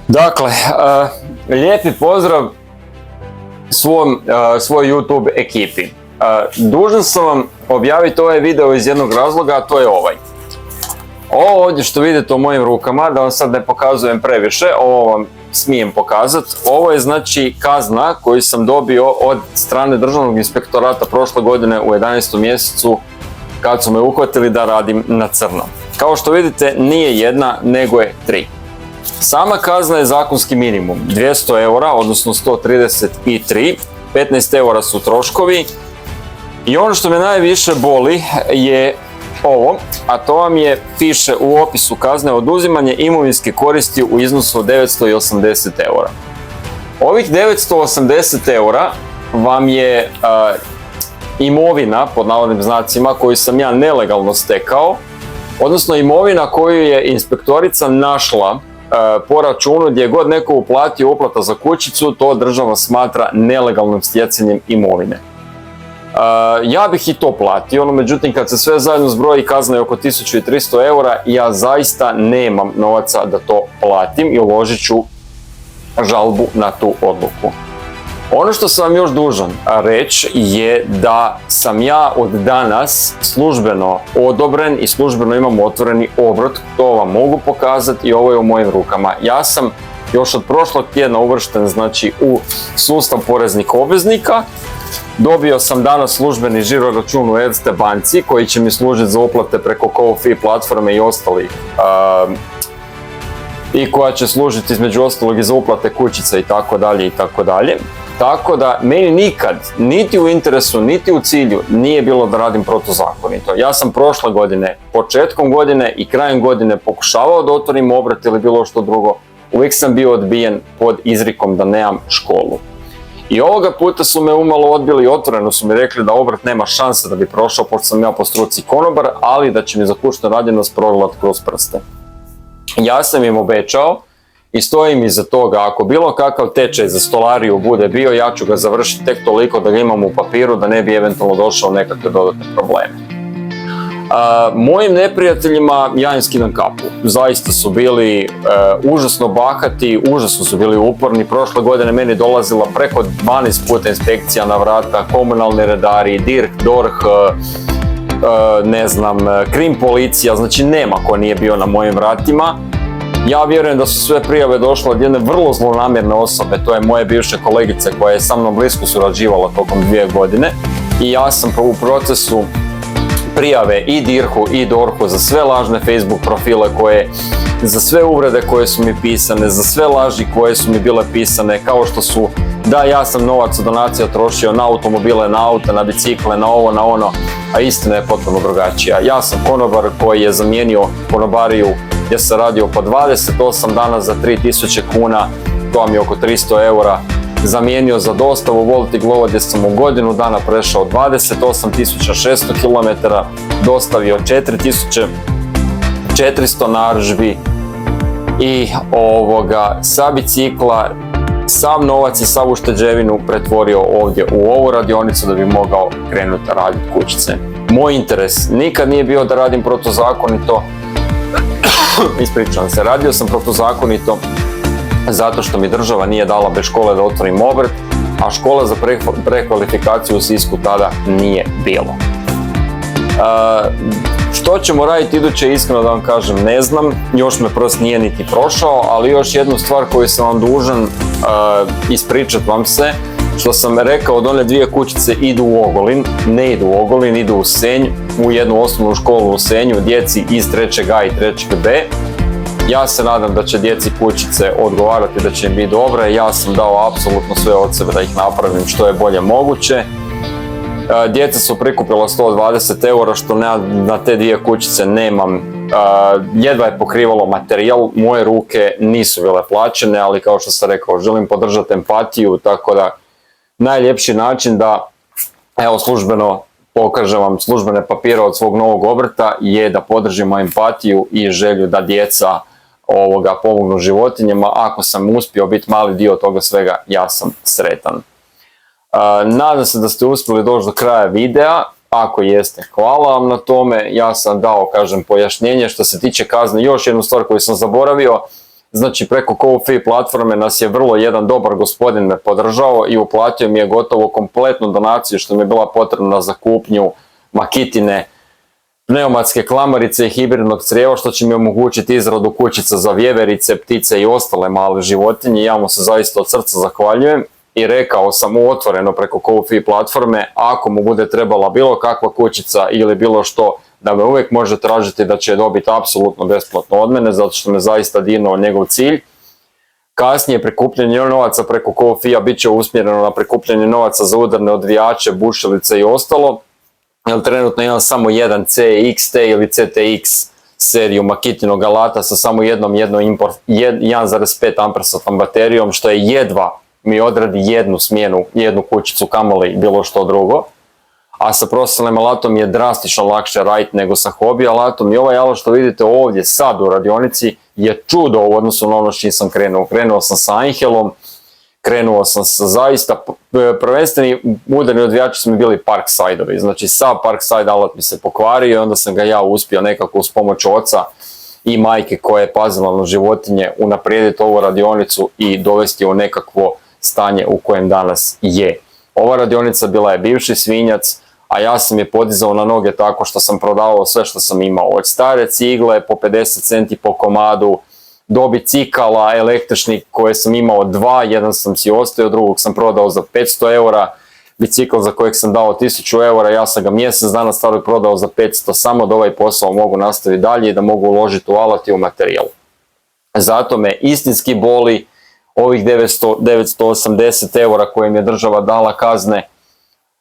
Dakle, lijepi pozdrav svoj YouTube ekipi. Dužan sam vam objaviti ovaj video iz jednog razloga, a to je ovaj. Ovo ovdje što vidite u mojim rukama, da vam sad ne pokazujem previše, ovo vam smijem pokazati. Ovo je znači kazna koju sam dobio od strane Državnog inspektorata prošle godine u 11. mjesecu kad su me uhvatili da radim na crno. Kao što vidite, nije jedna, nego je 3. Sama kazna je zakonski minimum, 200 eura, odnosno 133, 15 eura su troškovi. I ono što me najviše boli je ovo, a to vam je, piše u opisu kazne, oduzimanje imovinske koristi u iznosu od 980 eura. Ovih 980 eura vam je imovina, pod navodnim znacima, koju sam ja nelegalno stekao, odnosno imovina koju je inspektorica našla po računu gdje god neko uplatio uplata za kućicu, to država smatra nelegalnim stjecanjem imovine. Ja bih i to platio, no međutim kad se sve zajedno zbroji kazna je oko 1300 eura i ja zaista nemam novaca da to platim i uložit ću žalbu na tu odluku. Ono što sam vam još dužan reći je da sam ja od danas službeno odobren i službeno imam otvoreni obrt, to vam mogu pokazati i ovo je u mojim rukama. Ja sam još od prošlog tjedna uvršten znači u sustav poreznih obveznika. Dobio sam danas službeni žiro račun u Erste banci koji će mi služiti za uplate preko Ko-fi platforme i ostalih i koja će služiti između ostalog i za uplate kućica i tako dalje i tako dalje. Tako da meni nikad, niti u interesu, niti u cilju nije bilo da radim protuzakonito. Ja sam prošle godine, početkom godine i krajem godine pokušavao da otvorim obrt ili bilo što drugo. Uvijek sam bio odbijen pod izrikom da nemam školu. I ovoga puta su me umalo odbili i otvoreno su mi rekli da obrt nema šanse da bi prošao, pošto sam ja po struci konobar, ali da će mi za kućnu radinost progledati kroz prste. Ja sam im obećao i stojim iza toga, ako bilo kakav tečaj za stolariju bude bio, ja ću ga završiti tek toliko da ga imam u papiru, da ne bi eventualno došao nekakve dodatne probleme. Mojim neprijateljima ja im skidam kapu. Zaista su bili užasno bahati, užasno su bili uporni. Prošle godine meni dolazila preko 12 puta inspekcija na vrata, komunalni redari, DIRH, DORH, krim policija, znači nema ko nije bio na mojim vratima. Ja vjerujem da su sve prijave došle od jedne vrlo zlonamjerne osobe, to je moje bivše kolegice koja je sa mnom blisko surađivala tokom 2 godine i ja sam u procesu prijave i DIRH-u i DORH-u za sve lažne Facebook profile za sve uvrede koje su mi pisane, za sve laži koje su mi bile pisane, kao što su da ja sam novac od donacija trošio na automobile, na auta, na bicikle, na ovo, na ono, a istina je potpuno drugačija. Ja sam konobar koji je zamijenio konobariju gdje sam radio po 28 dana za 3000 kuna, to vam je oko 300 eura, zamijenio za dostavu Volt i Glovo gdje sam u godinu dana prešao 28.600 km, dostavio 4.400 narudžbi i sa bicikla sav novac i sav ušteđevinu pretvorio ovdje u ovu radionicu da bi mogao krenuti raditi kućice. Moj interes nikad nije bio da radim protuzakonito, ispričavam se, radio sam protuzakonito zato što mi država nije dala bez škole da otvorim obrt, a škola za prekvalifikaciju u Sisku tada nije bilo. Što ćemo raditi iduće, iskreno da vam kažem, ne znam, još me prst nije niti prošao, ali još jednu stvar koju sam vam dužan ispričati vam se, što sam rekao da one 2 kućice idu u Ogulin, ne idu u Ogulin, idu u Senj, u jednu osnovnu školu u Senju, djeci iz 3. A i 3. B. Ja se nadam da će djeci kućice odgovarati, da će im biti dobre. Ja sam dao apsolutno sve od sebe da ih napravim što je bolje moguće. Djeca su prikupila 120 eura, što na te 2 kućice nemam. Jedva je pokrivalo materijal, moje ruke nisu bile plaćene, ali kao što sam rekao, želim podržati empatiju, tako da najljepši način da, evo, službeno pokažem vam službene papire od svog novog obrta je da podržimo empatiju i želju da djeca pomognu životinjama. Ako sam uspio biti mali dio toga svega, ja sam sretan. Nadam se da ste uspjeli doći do kraja videa. Ako jeste, hvala vam na tome. Ja sam dao, kažem, pojašnjenje što se tiče kazne. Još jednu stvar koju sam zaboravio, Znači preko Ko-fi platforme nas je vrlo jedan dobar gospodin me podržao i uplatio mi je gotovo kompletnu donaciju što mi je bila potrebna za kupnju makitine, pneumatske klamarice i hibridnog crijeva, što će mi omogućiti izradu kućica za vjeverice, ptice i ostale male životinje. Ja mu se zaista od srca zahvaljujem i rekao sam mu otvoreno preko Ko-fi platforme, ako mu bude trebala bilo kakva kućica ili bilo što, da me uvijek može tražiti, da će dobiti apsolutno besplatno od mene, zato što me zaista dirnuo njegov cilj. Kasnije prikupljanje novaca preko Ko-fija bit će usmjereno na prikupljanje novaca za udarne odvijače, bušilice i ostalo, jer trenutno imam samo jedan CXT ili CTX seriju makitinog alata sa samo jednom 1,5 ampersatom baterijom, što je jedva mi odradi jednu smjenu, jednu kućicu, kamoli bilo što drugo. A sa profesionalnim alatom je drastično lakše raditi nego sa hobi alatom i ovaj alat što vidite ovdje sad u radionici je čudo u odnosu na ono što sam krenuo. Krenuo sam sa Angelom, krenuo sam sa zaista, prvenstveni udarni odvijači su mi bili Parkside-ovi, znači sav Parkside alat mi se pokvario i onda sam ga ja uspio nekako uz pomoć oca i majke koja je pazila na životinje unaprijediti ovu radionicu i dovesti je u nekakvo stanje u kojem danas je. Ova radionica bila je bivši svinjac, a ja sam je podizao na noge tako što sam prodavao sve što sam imao. Od stare cigle po 50 centi po komadu, do bicikala električnih koje sam imao dva, jedan sam si ostavio, drugog sam prodao za 500 eura, bicikl za kojeg sam dao 1000 eura, ja sam ga mjesec dana starog prodao za 500, samo da ovaj posao mogu nastaviti dalje i da mogu uložiti u alat i u materijal. Zato me istinski boli ovih 980 eura koje mi je država dala kazne,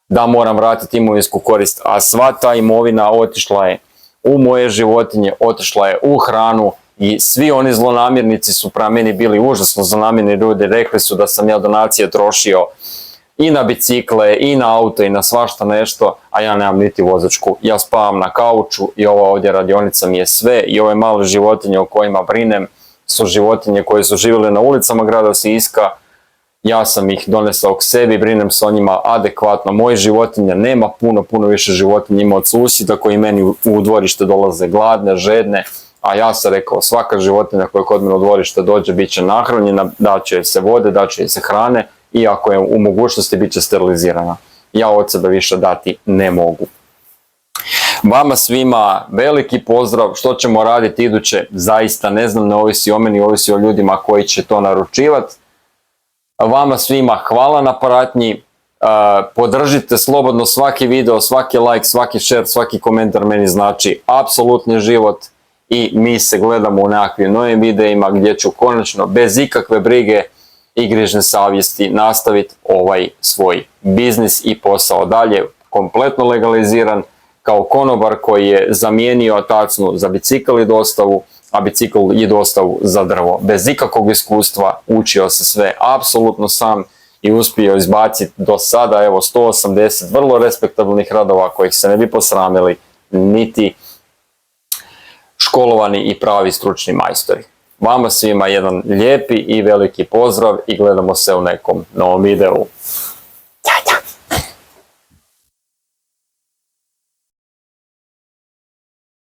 da moram vratiti imovinsku korist, a sva ta imovina otišla je u moje životinje, otišla je u hranu i svi oni zlonamjernici su prema meni bili užasno zlonamjerni ljudi, rekli su da sam ja donacije trošio i na bicikle i na auto i na svašta nešto, a ja nemam niti vozačku, ja spavam na kauču i ova ovdje radionica mi je sve i ove male životinje o kojima brinem su životinje koje su živjele na ulicama grada Siska. Ja sam ih donesao k sebi, brinem se o njima adekvatno. Moje životinja nema puno više životinja ima od susjeda koji meni u dvorište dolaze gladne, žedne, a ja sam rekao svaka životinja koja kod mene u dvorište dođe bit će nahranjena, daće joj se vode, daće joj se hrane i ako je u mogućnosti bit će sterilizirana. Ja od sebe više dati ne mogu. Vama svima veliki pozdrav, što ćemo raditi iduće, zaista ne znam, ne ovisi o meni, ovisi o ljudima koji će to naručivati. Vama svima hvala na pratnji, podržite slobodno svaki video, svaki like, svaki share, svaki komentar meni znači apsolutni život i mi se gledamo u nekakvim novim videima gdje ću konačno bez ikakve brige i grižne savjesti nastaviti ovaj svoj biznis i posao dalje, kompletno legaliziran, kao konobar koji je zamijenio tacnu za bicikl i dostavu, a bicikl i dostavu za drvo. Bez ikakvog iskustva učio se sve apsolutno sam i uspio izbaciti do sada 180 vrlo respektabilnih radova kojih se ne bi posramili niti školovani i pravi stručni majstori. Vama svima jedan lijepi i veliki pozdrav i gledamo se u nekom novom videu.